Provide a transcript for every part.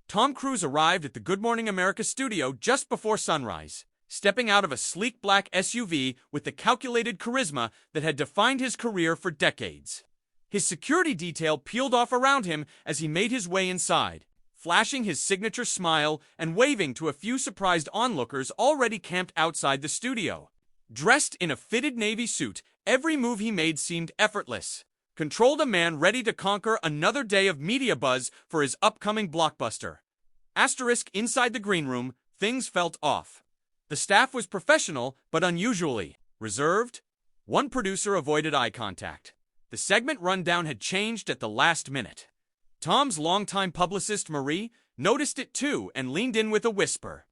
Tom Cruise arrived at the Good Morning America studio just before sunrise, stepping out of a sleek black SUV with the calculated charisma that had defined his career for decades. His security detail peeled off around him as he made his way inside, flashing his signature smile and waving to a few surprised onlookers already camped outside the studio. Dressed in a fitted navy suit, every move he made seemed effortless. Controlled a man ready to conquer another day of media buzz for his upcoming blockbuster. Inside the green room, things felt off. The staff was professional, but unusually reserved. One producer avoided eye contact. The segment rundown had changed at the last minute. Tom's longtime publicist, Marie, noticed it too and leaned in with a whisper.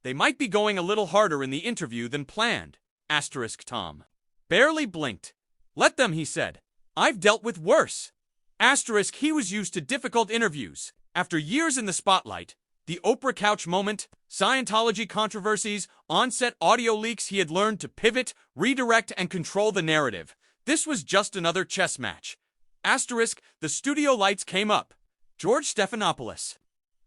They might be going a little harder in the interview than planned. Tom barely blinked. Let them, he said. I've dealt with worse. He was used to difficult interviews. After years in the spotlight, the Oprah couch moment, Scientology controversies, on-set audio leaks, he had learned to pivot, redirect, and control the narrative. This was just another chess match. The studio lights came up. George Stephanopoulos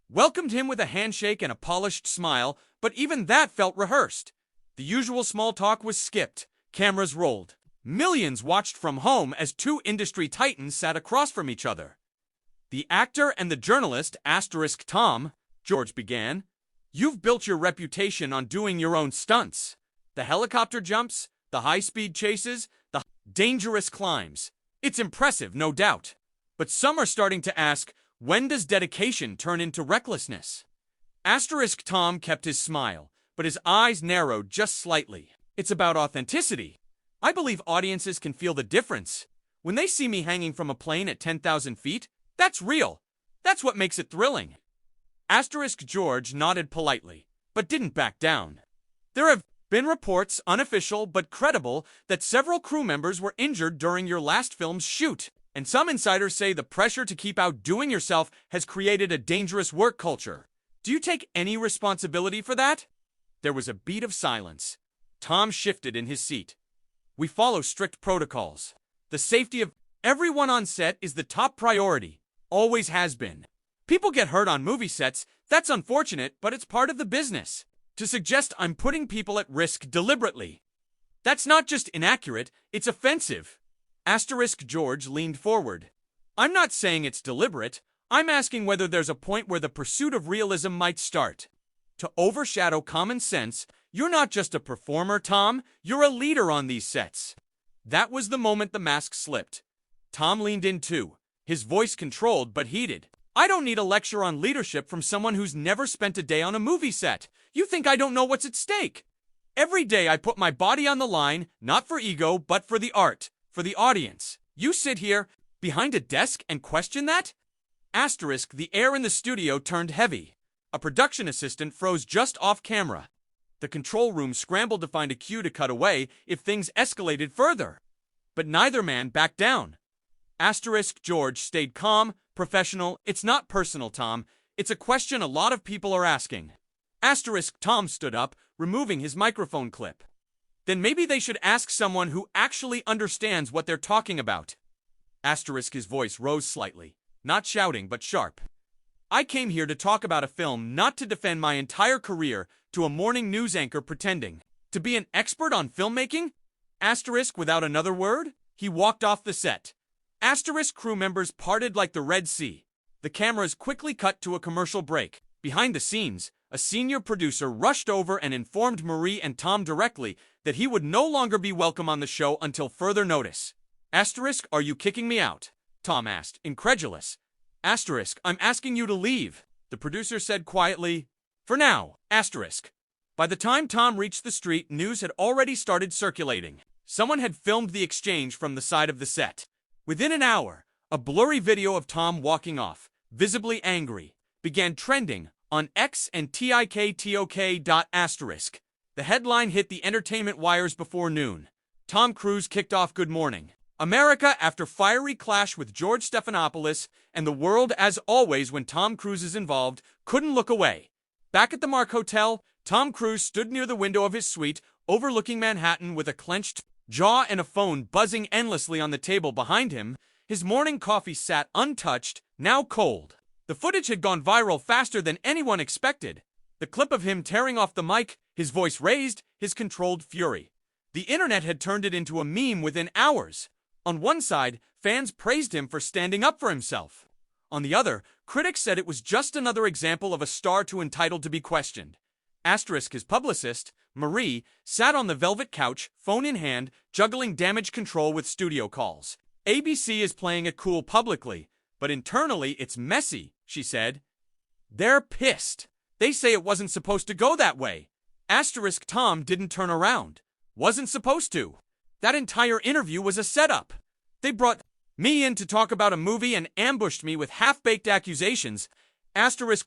welcomed him with a handshake and a polished smile, but even that felt rehearsed. The usual small talk was skipped. Cameras rolled. Millions watched from home as two industry titans sat across from each other. The actor and the journalist, Tom, George began. You've built your reputation on doing your own stunts. The helicopter jumps, the high-speed chases, the dangerous climbs. It's impressive, no doubt. But some are starting to ask, when does dedication turn into recklessness? Tom kept his smile, but his eyes narrowed just slightly. It's about authenticity. I believe audiences can feel the difference. When they see me hanging from a plane at 10,000 feet, that's real. That's what makes it thrilling. George nodded politely, but didn't back down. There have been reports, unofficial but credible, that several crew members were injured during your last film's shoot, and some insiders say the pressure to keep outdoing yourself has created a dangerous work culture. Do you take any responsibility for that? There was a beat of silence. Tom shifted in his seat. We follow strict protocols. The safety of everyone on set is the top priority. Always has been. People get hurt on movie sets. That's unfortunate, but it's part of the business. To suggest I'm putting people at risk deliberately. That's not just inaccurate, it's offensive. George leaned forward. I'm not saying it's deliberate. I'm asking whether there's a point where the pursuit of realism might start to overshadow common sense. You're not just a performer, Tom. You're a leader on these sets. That was the moment the mask slipped. Tom leaned in too, his voice controlled but heated. I don't need a lecture on leadership from someone who's never spent a day on a movie set. You think I don't know what's at stake? Every day I put my body on the line, not for ego, but for the art, for the audience. You sit here, behind a desk, and question that? The air in the studio turned heavy. A production assistant froze just off camera. The control room scrambled to find a cue to cut away if things escalated further. But neither man backed down. George stayed calm, professional. It's not personal, Tom. It's a question a lot of people are asking. Tom stood up, removing his microphone clip. Then maybe they should ask someone who actually understands what they're talking about. His voice rose slightly, not shouting but sharp. I came here to talk about a film, not to defend my entire career to a morning news anchor pretending to be an expert on filmmaking. Without another word, he walked off the set. Crew members parted like the Red Sea. The cameras quickly cut to a commercial break. Behind the scenes, a senior producer rushed over and informed Marie and Tom directly that he would no longer be welcome on the show until further notice. Are you kicking me out? Tom asked, incredulous. I'm asking you to leave, the producer said quietly. For now, By the time Tom reached the street, news had already started circulating. Someone had filmed the exchange from the side of the set. Within an hour, a blurry video of Tom walking off, visibly angry, began trending on X and TikTok. The headline hit the entertainment wires before noon. Tom Cruise kicked off Good Morning America after fiery clash with George Stephanopoulos, and the world, as always when Tom Cruise is involved, couldn't look away. Back at the Mark Hotel, Tom Cruise stood near the window of his suite, overlooking Manhattan with a clenched jaw and a phone buzzing endlessly on the table behind him. His morning coffee sat untouched, now cold. The footage had gone viral faster than anyone expected. The clip of him tearing off the mic, his voice raised, his controlled fury. The internet had turned it into a meme within hours. On one side, fans praised him for standing up for himself. On the other, critics said it was just another example of a star too entitled to be questioned. His publicist, Marie, sat on the velvet couch, phone in hand, juggling damage control with studio calls. ABC is playing it cool publicly, but internally it's messy, she said. They're pissed. They say it wasn't supposed to go that way. Tom didn't turn around. Wasn't supposed to. That entire interview was a setup. They brought me in to talk about a movie and ambushed me with half-baked accusations.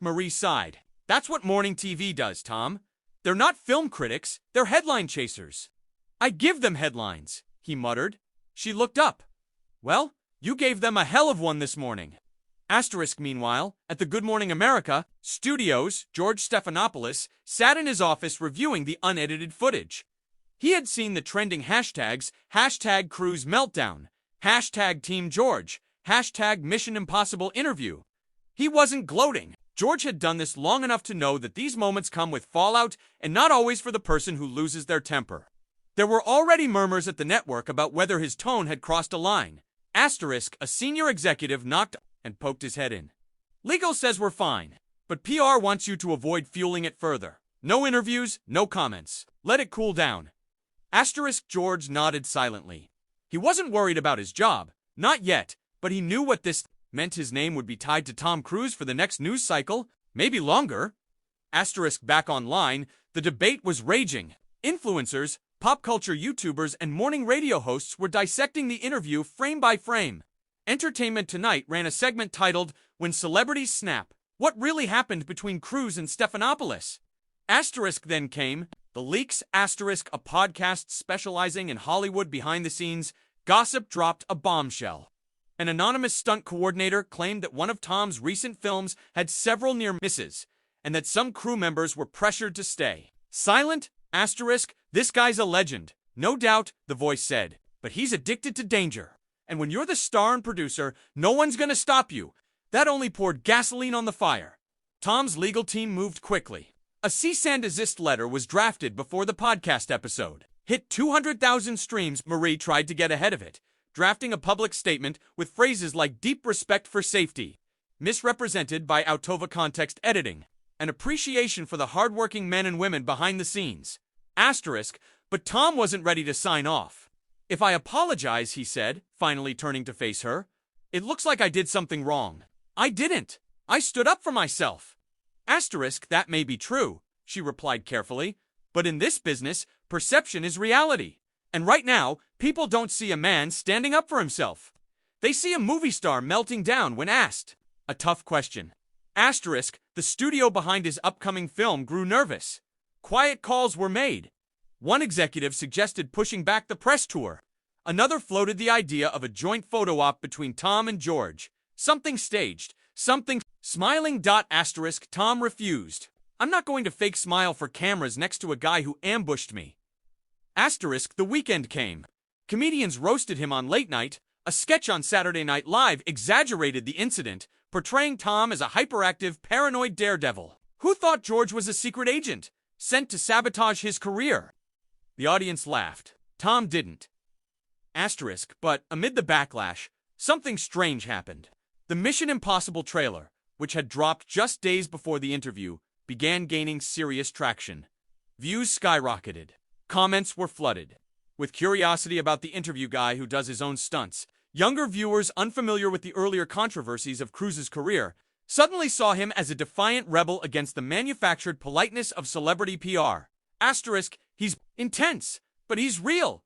Marie sighed. That's what morning TV does, Tom. They're not film critics, they're headline chasers. I give them headlines, he muttered. She looked up. Well, you gave them a hell of one this morning. Meanwhile, at the Good Morning America studios, George Stephanopoulos sat in his office reviewing the unedited footage. He had seen the trending hashtags, #CruiseMeltdown, #TeamGeorge, #Mission Impossible interview. He wasn't gloating. George had done this long enough to know that these moments come with fallout and not always for the person who loses their temper. There were already murmurs at the network about whether his tone had crossed a line. A senior executive knocked and poked his head in. Legal says we're fine, but PR wants you to avoid fueling it further. No interviews, no comments. Let it cool down. George nodded silently. He wasn't worried about his job, not yet, but he knew what this meant. His name would be tied to Tom Cruise for the next news cycle, maybe longer. Back online, the debate was raging. Influencers, pop culture YouTubers, and morning radio hosts were dissecting the interview frame by frame. Entertainment Tonight ran a segment titled, When Celebrities Snap, What Really Happened Between Cruise and Stephanopoulos? Then came, The Leaks, a podcast specializing in Hollywood behind-the-scenes gossip dropped a bombshell. An anonymous stunt coordinator claimed that one of Tom's recent films had several near misses, and that some crew members were pressured to stay silent. This guy's a legend. No doubt, the voice said, but he's addicted to danger. And when you're the star and producer, no one's gonna stop you. That only poured gasoline on the fire. Tom's legal team moved quickly. A cease and desist letter was drafted before the podcast episode. Hit 200,000 streams. Marie tried to get ahead of it, drafting a public statement with phrases like deep respect for safety, misrepresented by out of context editing, an appreciation for the hardworking men and women behind the scenes. But Tom wasn't ready to sign off. If I apologize, he said, finally turning to face her, it looks like I did something wrong. I didn't. I stood up for myself. That may be true, she replied carefully, but in this business, perception is reality. And right now, people don't see a man standing up for himself. They see a movie star melting down when asked a tough question. The studio behind his upcoming film grew nervous. Quiet calls were made. One executive suggested pushing back the press tour. Another floated the idea of a joint photo op between Tom and George. Something staged, something smiling. Tom refused. I'm not going to fake smile for cameras next to a guy who ambushed me. The weekend came. Comedians roasted him on Late Night. A sketch on Saturday Night Live exaggerated the incident, portraying Tom as a hyperactive, paranoid daredevil who thought George was a secret agent sent to sabotage his career. The audience laughed. Tom didn't. But amid the backlash, something strange happened. The Mission Impossible trailer, which had dropped just days before the interview, began gaining serious traction. Views skyrocketed. Comments were flooded. With curiosity about the interview guy who does his own stunts, younger viewers unfamiliar with the earlier controversies of Cruise's career suddenly saw him as a defiant rebel against the manufactured politeness of celebrity PR. He's intense, but he's real.